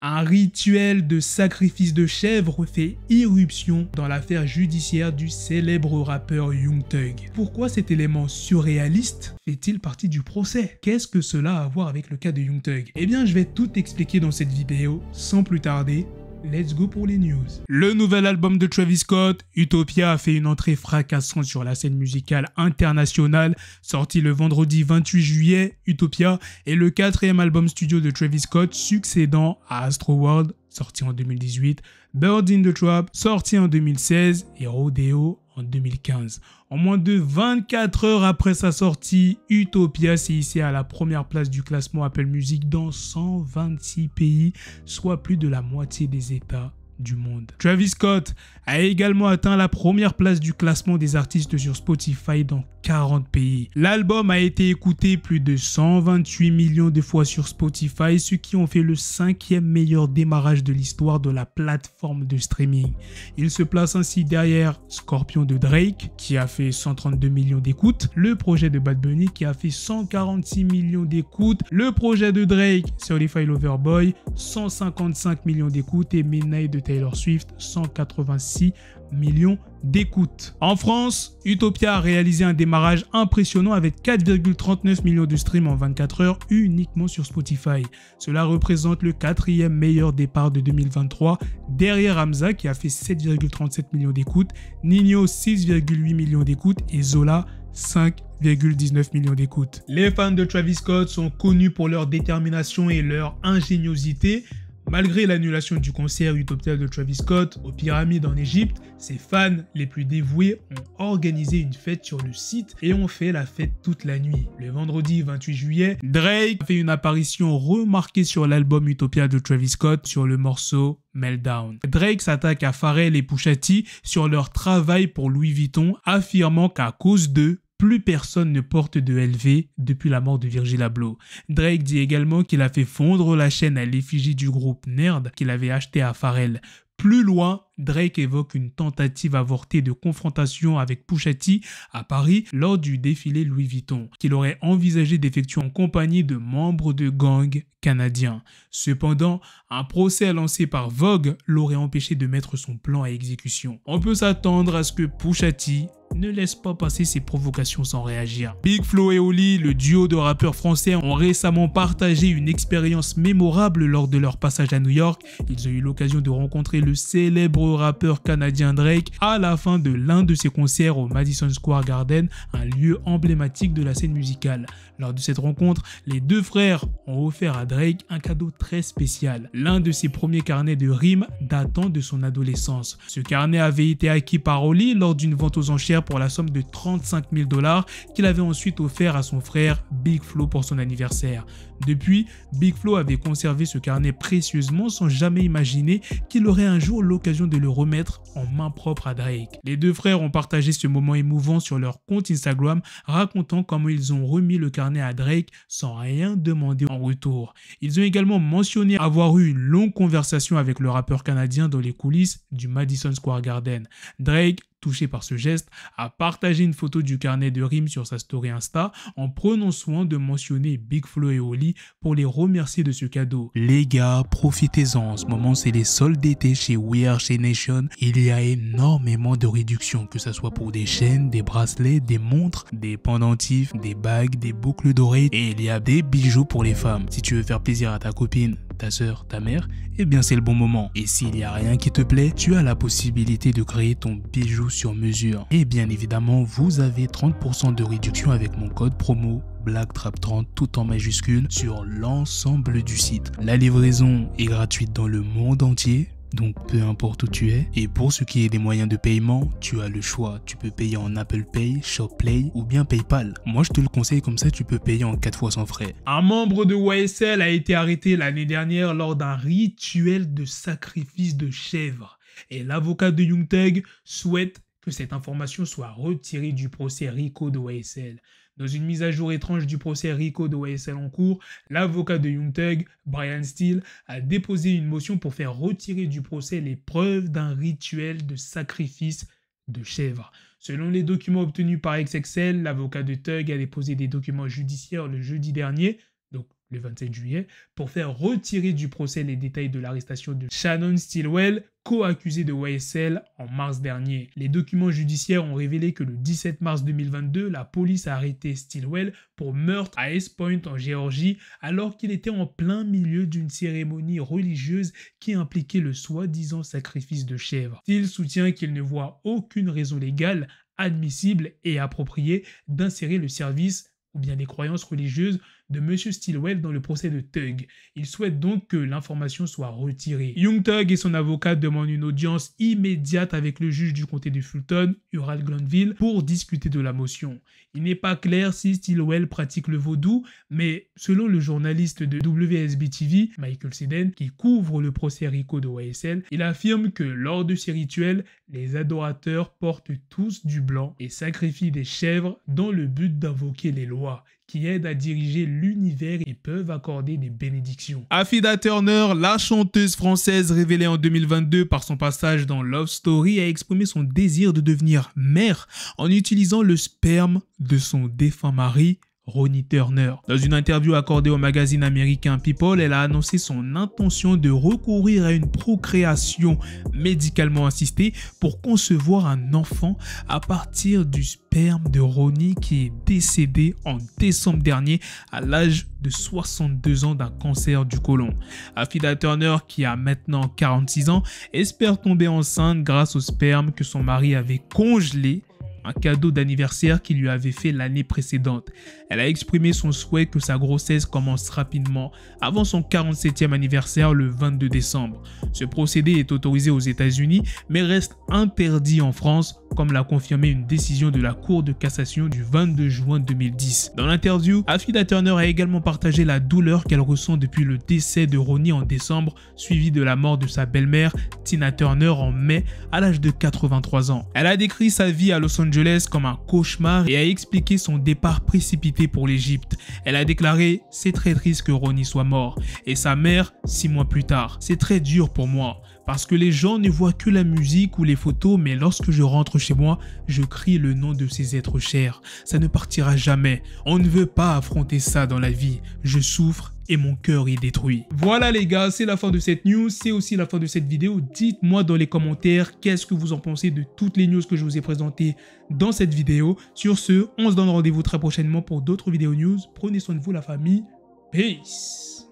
Un rituel de sacrifice de chèvre fait irruption dans l'affaire judiciaire du célèbre rappeur Young Thug. Pourquoi cet élément surréaliste fait-il partie du procès? Qu'est-ce que cela a à voir avec le cas de Young Thug? Eh bien, je vais tout expliquer dans cette vidéo, sans plus tarder. Let's go pour les news. Le nouvel album de Travis Scott, Utopia, a fait une entrée fracassante sur la scène musicale internationale. Sorti le vendredi 28 juillet, Utopia est le quatrième album studio de Travis Scott, succédant à Astroworld, sorti en 2018, Bird in the Trap, sorti en 2016, et Rodeo en 2015. En moins de 24 heures après sa sortie, Utopia s'est hissé à la première place du classement Apple Music dans 126 pays, soit plus de la moitié des États du monde. Travis Scott a également atteint la première place du classement des artistes sur Spotify dans 40 pays. L'album a été écouté plus de 128 millions de fois sur Spotify, ce qui en fait le 5e meilleur démarrage de l'histoire de la plateforme de streaming. Il se place ainsi derrière Scorpion de Drake, qui a fait 132 millions d'écoutes, le projet de Bad Bunny qui a fait 146 millions d'écoutes, le projet de Drake, Certified Lover Boy, 155 millions d'écoutes et Midnight de Taylor Swift, 186 millions d'écoutes. En France, Utopia a réalisé un démarrage impressionnant avec 4,39 millions de streams en 24 heures uniquement sur Spotify. Cela représente le 4e meilleur départ de 2023, derrière Hamza qui a fait 7,37 millions d'écoutes, Ninho 6,8 millions d'écoutes et Zola 5,19 millions d'écoutes. Les fans de Travis Scott sont connus pour leur détermination et leur ingéniosité. Malgré l'annulation du concert Utopia de Travis Scott aux Pyramides en Égypte, ses fans les plus dévoués ont organisé une fête sur le site et ont fait la fête toute la nuit. Le vendredi 28 juillet, Drake a fait une apparition remarquée sur l'album Utopia de Travis Scott sur le morceau Meltdown. Drake s'attaque à Pharrell et Pusha T sur leur travail pour Louis Vuitton, affirmant qu'à cause d'eux, plus personne ne porte de LV depuis la mort de Virgil Abloh. Drake dit également qu'il a fait fondre la chaîne à l'effigie du groupe Nerd qu'il avait acheté à Pharrell. Plus loin, Drake évoque une tentative avortée de confrontation avec Pusha T à Paris lors du défilé Louis Vuitton, qu'il aurait envisagé d'effectuer en compagnie de membres de gangs canadiens. Cependant, un procès lancé par Vogue l'aurait empêché de mettre son plan à exécution. On peut s'attendre à ce que Pusha T ne laisse pas passer ses provocations sans réagir. Big Flo et Oli, le duo de rappeurs français, ont récemment partagé une expérience mémorable lors de leur passage à New York. Ils ont eu l'occasion de rencontrer le célèbre rappeur canadien Drake à la fin de l'un de ses concerts au Madison Square Garden, un lieu emblématique de la scène musicale. Lors de cette rencontre, les deux frères ont offert à Drake un cadeau très spécial, l'un de ses premiers carnets de rimes datant de son adolescence. Ce carnet avait été acquis par Oli lors d'une vente aux enchères pour la somme de 35 000 $ qu'il avait ensuite offert à son frère Big Flo pour son anniversaire. Depuis, Big Flo avait conservé ce carnet précieusement sans jamais imaginer qu'il aurait un jour l'occasion de le remettre en main propre à Drake. Les deux frères ont partagé ce moment émouvant sur leur compte Instagram, racontant comment ils ont remis le carnet à Drake sans rien demander en retour. Ils ont également mentionné avoir eu une longue conversation avec le rappeur canadien dans les coulisses du Madison Square Garden. Drake, touché par ce geste, a partagé une photo du carnet de rimes sur sa story Insta en prenant soin de mentionner Big Flo et Oli pour les remercier de ce cadeau. Les gars, profitez-en, en ce moment c'est les soldes d'été chez We Are Chez Nation. Il y a énormément de réductions, que ce soit pour des chaînes, des bracelets, des montres, des pendentifs, des bagues, des boucles d'oreilles et il y a des bijoux pour les femmes. Si tu veux faire plaisir à ta copine, ta soeur, ta mère, eh bien c'est le bon moment. Et s'il n'y a rien qui te plaît, tu as la possibilité de créer ton bijou sur mesure. Et bien évidemment, vous avez 30% de réduction avec mon code promo BLACKTRAP30 tout en majuscule sur l'ensemble du site. La livraison est gratuite dans le monde entier. Donc peu importe où tu es. Et pour ce qui est des moyens de paiement, tu as le choix. Tu peux payer en Apple Pay, ShopPay ou bien PayPal. Moi je te le conseille, comme ça tu peux payer en 4 fois sans frais. Un membre de YSL a été arrêté l'année dernière lors d'un rituel de sacrifice de chèvre. Et l'avocat de Young Thug souhaite que cette information soit retirée du procès RICO de YSL. Dans une mise à jour étrange du procès RICO de YSL en cours, l'avocat de Young Thug, Brian Steele, a déposé une motion pour faire retirer du procès les preuves d'un rituel de sacrifice de chèvre. Selon les documents obtenus par XXL, l'avocat de Thug a déposé des documents judiciaires le jeudi dernier, donc le 27 juillet, pour faire retirer du procès les détails de l'arrestation de Shannon Stillwell, co-accusée de YSL en mars dernier. Les documents judiciaires ont révélé que le 17 mars 2022, la police a arrêté Stillwell pour meurtre à East Point en Géorgie alors qu'il était en plein milieu d'une cérémonie religieuse qui impliquait le soi-disant sacrifice de chèvres. Still soutient qu'il ne voit aucune raison légale, admissible et appropriée d'insérer le service ou bien les croyances religieuses de M. Stillwell dans le procès de Thug. Il souhaite donc que l'information soit retirée. Young Thug et son avocat demandent une audience immédiate avec le juge du comté de Fulton, Ural Glanville, pour discuter de la motion. Il n'est pas clair si Stillwell pratique le vaudou, mais selon le journaliste de WSB-TV, Michael Sedan, qui couvre le procès RICO de YSL, il affirme que lors de ces rituels, les adorateurs portent tous du blanc et sacrifient des chèvres dans le but d'invoquer les lois qui aident à diriger l'univers et peuvent accorder des bénédictions. Affida Turner, la chanteuse française révélée en 2022 par son passage dans Love Story, a exprimé son désir de devenir mère en utilisant le sperme de son défunt mari, Ronnie Turner. Dans une interview accordée au magazine américain People, elle a annoncé son intention de recourir à une procréation médicalement assistée pour concevoir un enfant à partir du sperme de Ronnie qui est décédé en décembre dernier à l'âge de 62 ans d'un cancer du côlon. Affida Turner, qui a maintenant 46 ans, espère tomber enceinte grâce au sperme que son mari avait congelé, un cadeau d'anniversaire qu'il lui avait fait l'année précédente. Elle a exprimé son souhait que sa grossesse commence rapidement avant son 47e anniversaire le 22 décembre. Ce procédé est autorisé aux États-Unis mais reste interdit en France, comme l'a confirmé une décision de la Cour de cassation du 22 juin 2010. Dans l'interview, Affida Turner a également partagé la douleur qu'elle ressent depuis le décès de Ronnie en décembre, suivi de la mort de sa belle-mère, Tina Turner, en mai, à l'âge de 83 ans. Elle a décrit sa vie à Los Angeles comme un cauchemar et a expliqué son départ précipité pour l'Égypte. Elle a déclaré « C'est très triste que Ronnie soit mort. Et sa mère, 6 mois plus tard. C'est très dur pour moi. Parce que les gens ne voient que la musique ou les photos, mais lorsque je rentre chez moi, je crie le nom de ces êtres chers. Ça ne partira jamais. On ne veut pas affronter ça dans la vie. Je souffre et mon cœur est détruit. » Voilà les gars, c'est la fin de cette news, c'est aussi la fin de cette vidéo. Dites-moi dans les commentaires qu'est-ce que vous en pensez de toutes les news que je vous ai présentées dans cette vidéo. Sur ce, on se donne rendez-vous très prochainement pour d'autres vidéos news. Prenez soin de vous la famille. Peace.